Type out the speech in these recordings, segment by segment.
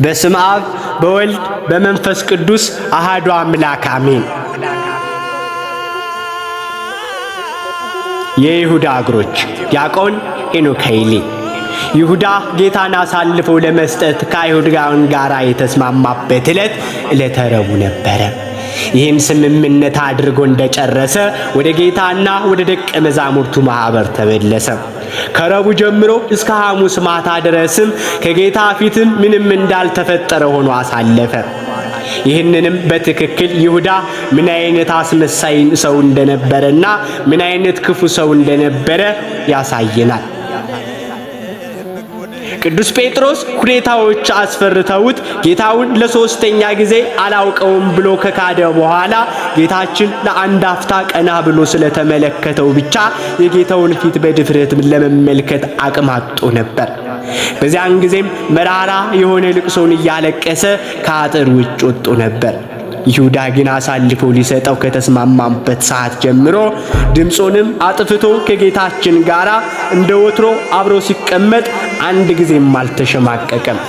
በስመ አብ በወልድ በመንፈስ ቅዱስ አሐዱ አምላክ አሜን። የይሁዳ እግሮች ዲያቆን ሄኖክ ኃይሌ። ይሁዳ ጌታን አሳልፎ ለመስጠት ከአይሁድ ጋር የተስማማበት ዕለተ ረቡዕ ነበረ። ይህም ስምምነት አድርጎ እንደጨረሰ ወደ ጌታና ወደ ደቀ መዛሙርቱ ማኅበር ተመለሰ። ከረቡዕ ጀምሮ እስከ ሐሙስ ማታ ድረስም ከጌታ ፊትም ምንም እንዳልተፈጠረ ሆኖ አሳለፈ። ይህንንም በትክክል ይሁዳ ምን አይነት አስመሳይ ሰው እንደነበረና ምን አይነት ክፉ ሰው እንደነበረ ያሳየናል። ቅዱስ ጴጥሮስ ሁኔታዎች አስፈርተውት ጌታውን ለሶስተኛ ጊዜ አላውቀውም ብሎ ከካደ በኋላ ጌታችን ለአንድ አፍታ ቀና ብሎ ስለተመለከተው ብቻ የጌታውን ፊት በድፍረት ለመመልከት አቅም አጥቶ ነበር። በዚያን ጊዜም መራራ የሆነ ልቅሶን እያለቀሰ ከአጥር ውጭ ወጥቶ ነበር። ይሁዳ ግን አሳልፎ ሊሰጠው ከተስማማበት ሰዓት ጀምሮ ድምፁንም አጥፍቶ ከጌታችን ጋር እንደ ወትሮ አብሮ ሲቀመጥ አንድ ጊዜም አልተሸማቀቀም።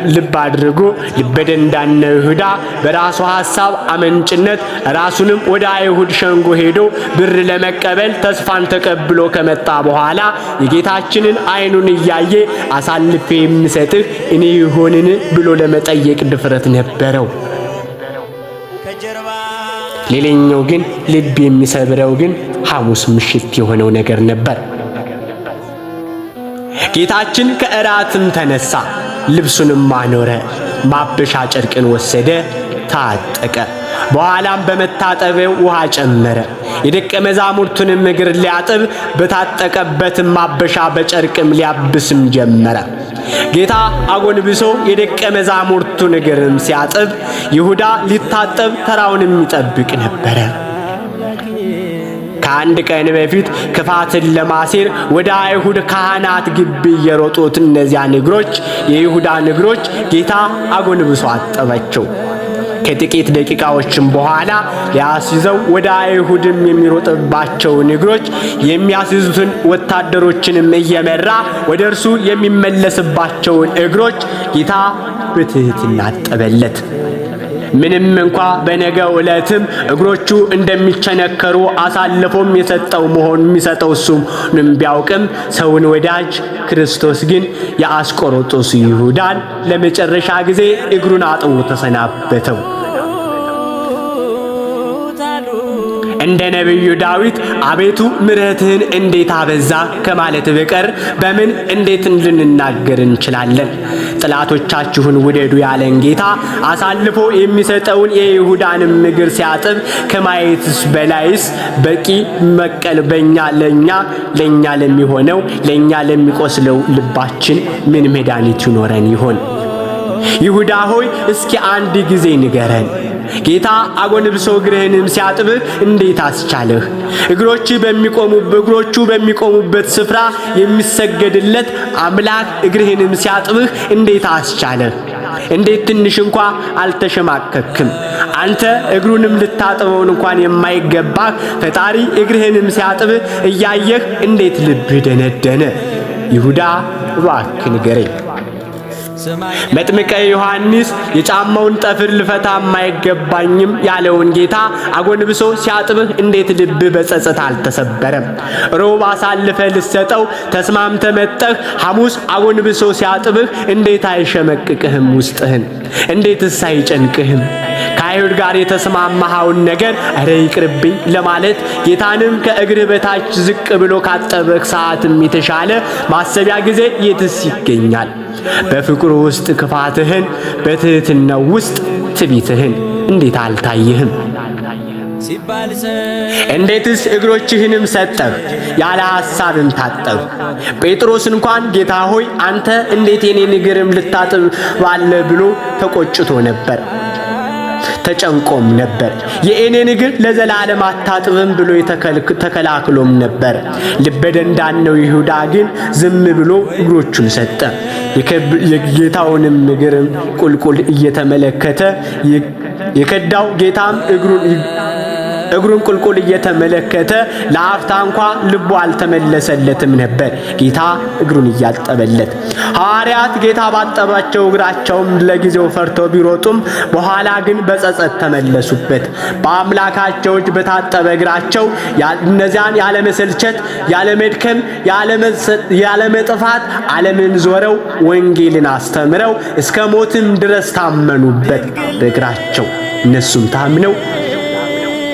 ልብ አድርጎ ልበደንዳና ይሁዳ በራሱ ሐሳብ አመንጭነት ራሱንም ወደ አይሁድ ሸንጎ ሄዶ ብር ለመቀበል ተስፋን ተቀብሎ ከመጣ በኋላ የጌታችንን አይኑን እያየ አሳልፌ የምሰጥህ እኔ ይሆንን ብሎ ለመጠየቅ ድፍረት ነበረው። ሌላኛው ግን ልብ የሚሰብረው ግን ሐሙስ ምሽት የሆነው ነገር ነበር። ጌታችን ከእራትም ተነሳ፣ ልብሱንም አኖረ፣ ማበሻ ጨርቅን ወሰደ፣ ታጠቀ። በኋላም በመታጠቢያው ውሃ ጨመረ። የደቀ መዛሙርቱንም እግር ሊያጥብ በታጠቀበትም ማበሻ በጨርቅም ሊያብስም ጀመረ። ጌታ አጎንብሶ የደቀ መዛሙርቱን እግርም ሲያጥብ ይሁዳ ሊታጠብ ተራውንም ይጠብቅ ነበረ። ከአንድ ቀን በፊት ክፋትን ለማሴር ወደ አይሁድ ካህናት ግቢ የሮጡት እነዚያን እግሮች የይሁዳን እግሮች ጌታ አጎንብሶ አጠባቸው። ከጥቂት ደቂቃዎችም በኋላ ሊያስይዘው ወደ አይሁድም የሚሮጥባቸውን እግሮች የሚያስይዙትን ወታደሮችንም እየመራ ወደ እርሱ የሚመለስባቸውን እግሮች ጌታ በትሕትና አጠበለት። ምንም እንኳ በነገው ዕለትም እግሮቹ እንደሚቸነከሩ አሳልፎም የሰጠው መሆኑን የሚሰጠው እሱንም ቢያውቅም ሰውን ወዳጅ ክርስቶስ ግን የአስቆሮጦስ ይሁዳን ለመጨረሻ ጊዜ እግሩን አጥቦ ተሰናበተው። እንደ ነቢዩ ዳዊት አቤቱ ምሕረትህን እንዴት አበዛ ከማለት በቀር በምን እንዴት ልንናገር እንችላለን? ጠላቶቻችሁን ውደዱ ያለን ጌታ አሳልፎ የሚሰጠውን የይሁዳንም እግር ሲያጥብ ከማየትስ በላይስ በቂ መቀል ለኛ ለሚሆነው ለኛ ለሚቆስለው ልባችን ምን መድኃኒት ይኖረን ይሆን? ይሁዳ ሆይ እስኪ አንድ ጊዜ ንገረን። ጌታ አጎንብሶ እግርህንም ሲያጥብህ እንዴት አስቻለህ? እግሮቹ በሚቆሙበት ስፍራ የሚሰገድለት አምላክ እግርህንም ሲያጥብህ እንዴት አስቻለህ? እንዴት ትንሽ እንኳ አልተሸማቀክም? አንተ እግሩንም ልታጥበው እንኳን የማይገባህ ፈጣሪ እግርህንም ሲያጥብህ እያየህ እንዴት ልብህ ደነደነ? ይሁዳ እባክህ ንገረኝ። መጥምቀ ዮሐንስ የጫማውን ጠፍር ልፈታ የማይገባኝም ያለውን ጌታ አጎንብሶ ሲያጥብህ እንዴት ልብህ በጸጸት አልተሰበረም? ሮብ አሳልፈ ልሰጠው ተስማምተ መጠህ ሐሙስ አጎንብሶ ሲያጥብህ እንዴት አይሸመቅቅህም? ውስጥህን እንዴትስ አይጨንቅህም? ከአይሁድ ጋር የተስማማኸውን ነገር እረ ይቅርብኝ ለማለት ጌታንም ከእግርህ በታች ዝቅ ብሎ ካጠበህ ሰዓትም የተሻለ ማሰቢያ ጊዜ የትስ ይገኛል? በፍቅሩ ውስጥ ክፋትህን፣ በትሕትናው ውስጥ ትዕቢትህን እንዴት አልታየህም? እንዴትስ እግሮችህንም ሰጠህ፣ ያለ ሐሳብም ታጠብ። ጴጥሮስ እንኳን ጌታ ሆይ አንተ እንዴት የኔን እግርም ልታጥብ ባለ ብሎ ተቆጭቶ ነበር፣ ተጨንቆም ነበር። የእኔን እግር ለዘላለም አታጥብም ብሎ ተከላክሎም ነበር። ልበደንዳናው ይሁዳ ግን ዝም ብሎ እግሮቹን ሰጠ። የጌታውንም እግርም ቁልቁል እየተመለከተ የከዳው ጌታም እግሩን እግሩን ቁልቁል እየተመለከተ ለአፍታ እንኳ ልቡ አልተመለሰለትም ነበር ጌታ እግሩን እያጠበለት። ሐዋርያት ጌታ ባጠባቸው እግራቸውም ለጊዜው ፈርተው ቢሮጡም በኋላ ግን በጸጸት ተመለሱበት። በአምላካቸው እጅ በታጠበ እግራቸው እነዚያን ያለመሰልቸት፣ ያለመድከም፣ ያለመጥፋት ዓለምን ዞረው ወንጌልን አስተምረው እስከ ሞትም ድረስ ታመኑበት በእግራቸው። እነሱም ታምነው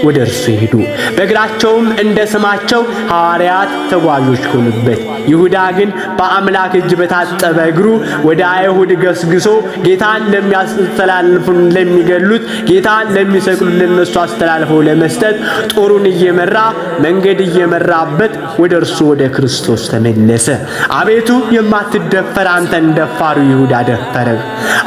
ወደ እርሱ ሄዱ። በእግራቸውም እንደ ስማቸው ሐዋርያት ተጓዦች ሆኑበት። ይሁዳ ግን በአምላክ እጅ በታጠበ እግሩ ወደ አይሁድ ገስግሶ ጌታን ለሚያስተላልፉን ለሚገሉት፣ ጌታን ለሚሰቅሉት ለነሱ አስተላልፈው ለመስጠት ጦሩን እየመራ መንገድ እየመራበት ወደ እርሱ ወደ ክርስቶስ ተመለሰ። አቤቱ የማትደፈር አንተን ደፋሩ ይሁዳ ደፈረ።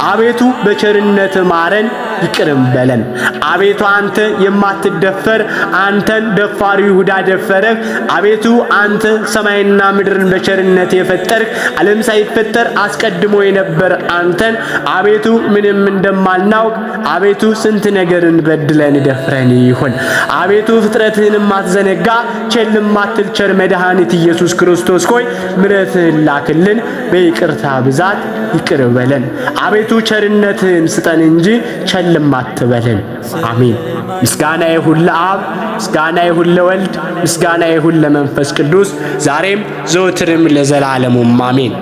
አቤቱ በቸርነት ማረን ይቅርም በለን። አቤቱ አንተ የማትደፈር አንተን ደፋሩ ይሁዳ ደፈረህ። አቤቱ አንተ ሰማይና ምድርን በቸርነት የፈጠርህ ዓለም ሳይፈጠር አስቀድሞ የነበር አንተን አቤቱ ምንም እንደማልናውቅ አቤቱ ስንት ነገርን በድለን ደፍረን ይሆን። አቤቱ ፍጥረትህን ማትዘነጋ ቸልም ማትል ቸር መድኃኒት ኢየሱስ ክርስቶስ ሆይ ምሕረትህን ላክልን፣ በይቅርታ ብዛት ይቅር በለን። አቤቱ ቸርነትህን ስጠን እንጂ ቸልም አትበለን። አሜን። ምስጋና ይሁን ለአብ፣ ምስጋና ይሁን ለወልድ፣ ምስጋና ይሁን ለመንፈስ ቅዱስ ዛሬም ዘወትርም ለዘላለሙም አሜን።